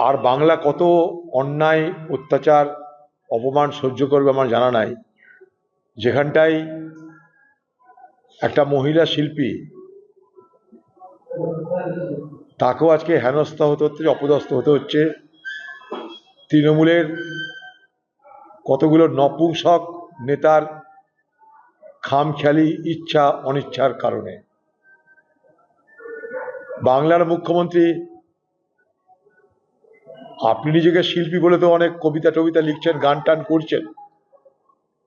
আর বাংলা কত অন্যায় অত্যাচার অপমান সহ্য করবে আমার জানা নাই, যেখানটায় একটা মহিলা শিল্পী তাকেও আজকে হেনস্থা হতে হচ্ছে, অপদস্থ হতে হচ্ছে তৃণমূলের কতগুলো নপুংসক নেতার খামখেয়ালি ইচ্ছা অনিচ্ছার কারণে। বাংলার মুখ্যমন্ত্রী, আপনি নিজেকে শিল্পী বলে তো অনেক কবিতা টবিতা লিখছেন, গান টান করছেন,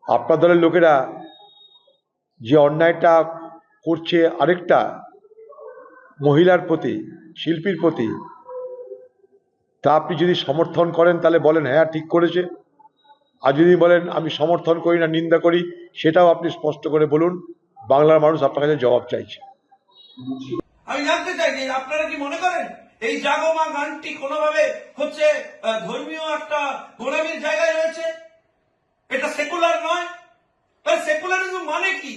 আপনার দলের লোকেরা যে অন্যায়টা করছে আরেকটা মহিলার প্রতি, শিল্পীর প্রতি, তা আপনি যদি সমর্থন করেন তাহলে বলেন হ্যাঁ ঠিক করেছে, আর যদি বলেন আমি সমর্থন করি না, নিন্দা করি, সেটাও আপনি স্পষ্ট করে বলুন। বাংলার মানুষ আপনার কাছে জবাব চাইছে। আমি জানতে চাই যে আপনারা কি মনে করেন এই জাগো মা গানটি কোনোভাবে হচ্ছে ধর্মীয় একটা গোলামির জায়গায় রয়েছে? এটা সেকুলার নয়। সেকুলারিজম মানে কি?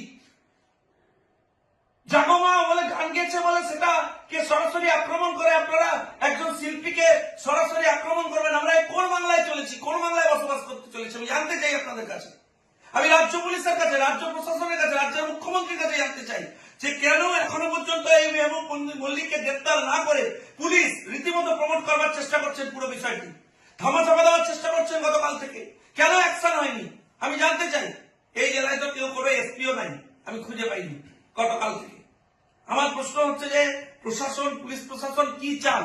জাগো মা বলে গান গেছে বলে সেটা কে সরাসরি আক্রমণ করে? আপনারা একজন শিল্পীকে সরাসরি আক্রমণ করবেন? আমরা কোন বাংলায় চলেছি, কোন বাংলায় বসবাস করতে চলেছি? আমি জানতে চাই আপনাদের কাছে। আমি রাজ্য পুলিশের কাছে, রাজ্য প্রশাসনের কাছে, রাজ্যের মুখ্যমন্ত্রীর কাছে জানতে চাই যে কেন এখনো পর্যন্ত এই মেহবুব মল্লিককে গ্রেপ্তার না করে পুলিশ রীতিমতো প্রমোট করবার চেষ্টা করছেন, পুরো বিষয়টি ধামাচাপা দেওয়ার চেষ্টা করছেন গতকাল থেকে। কেন অ্যাকশন হয়নি আমি জানতে চাই। এই জেলায় তো কেউ করে এসপিও নাই, আমি খুঁজে পাইনি গতকাল থেকে। আমার প্রশ্ন হচ্ছে যে প্রশাসন, পুলিশ প্রশাসন কি চান?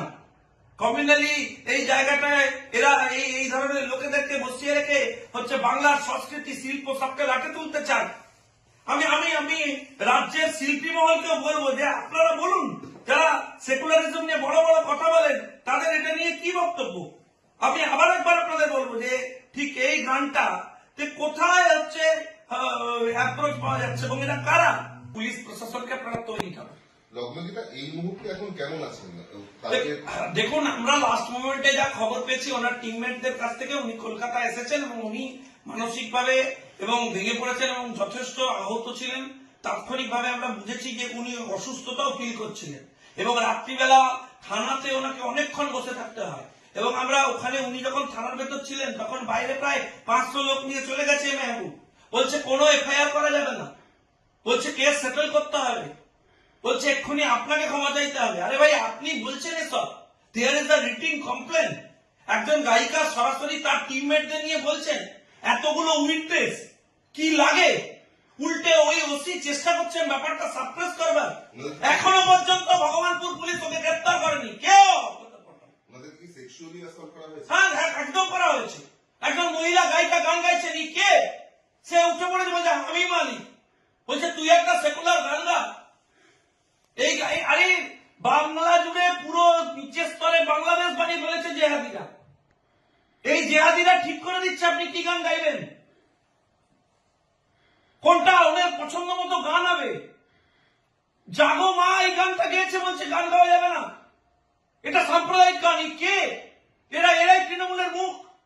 কমিউনালি এই জায়গাটায় এরা এই ধরনের লোকেদেরকে বসিয়ে রেখে হচ্ছে বাংলার সংস্কৃতি শিল্প সবকে লাটে তুলতে চান। আমি আমি আমি রাজ্যের শিল্পী মহলকেও বলবো যে আপনারা বলুন, যারা সেকুলারিজম নিয়ে বড় বড় কথা বলেন তাদের এটা নিয়ে কি বক্তব্য। আমি আবার একবার আপনাদের বলবো যে ঠিক এই গানটা কোথায় হচ্ছে অ্যাপ্রোচ পাওয়া যাচ্ছে এবং এটা কারা? পুলিশ প্রশাসনকে আপনারা তৈরি করেন। এই মুহূর্তে এখন কেমন আছেন? দেখুন, আমরা লাস্ট মোমেন্টে যা খবর পেয়েছি ওনার টিমমেটদের কাছ থেকে, উনি কলকাতা এসেছেন এবং উনি মানসিকভাবে এবং ভেঙে পড়েছেন এবং যথেষ্ট আহত ছিলেন। তাৎক্ষণিকভাবে আমরা বুঝেছি যে উনি অসুস্থতাও ফিল করছিলেন এবং রাত্রিবেলা থানাতে ওনাকে অনেকক্ষণ বসে থাকতে হয় এবং আমরা ওখানে, উনি যখন থানার ভেতর ছিলেন তখন বাইরে প্রায় 500 লোক নিয়ে চলে গেছে মেহবুব। বলছে কোনো এফআইআর করা যাবে না, বলছে কেস সেটেল করতে হবে, বলছে এক্ষুনি আপনাকে ক্ষমা চাইতে হবে। আরে ভাই, আপনি বলছেন এসব? There is the written complain. একজন গায়িকা সরাসরি তার টিমমেটদের নিয়ে বলছেন, এতগুলো উইটনেস কি লাগে? উল্টে ওই ওসি চেষ্টা করছেন ব্যাপারটা সাপ্রেস করবার। এখনো পর্যন্ত ভগবানপুর পুলিশ ওকে গ্রেপ্তার করেনি। কেউ হ্যাঁ একদম করা হয়েছে। একজন মহিলা গায়িকা গান গাইছেন, কে? সে উঠে পড়েছে, বলছে আমি মালিক, বলছে তুই একটা সেকুলার গান গা। এই আরে বাংলা জুড়ে পুরো নিচের স্তরে বাংলাদেশ বানিয়ে ফেলেছে জেহাদিরা। এই জেহাদিরা ঠিক করে দিচ্ছে আপনি কি গান গাইবেন, কোনটা ওদের পছন্দ মতো গান হবে। জাগো মা এই গানটা গেয়েছে, বলছে গান গাওয়া যাবে না, এটা সাম্প্রদায়িক গান। কে এরা? এরাই তৃণমূলের মুখ।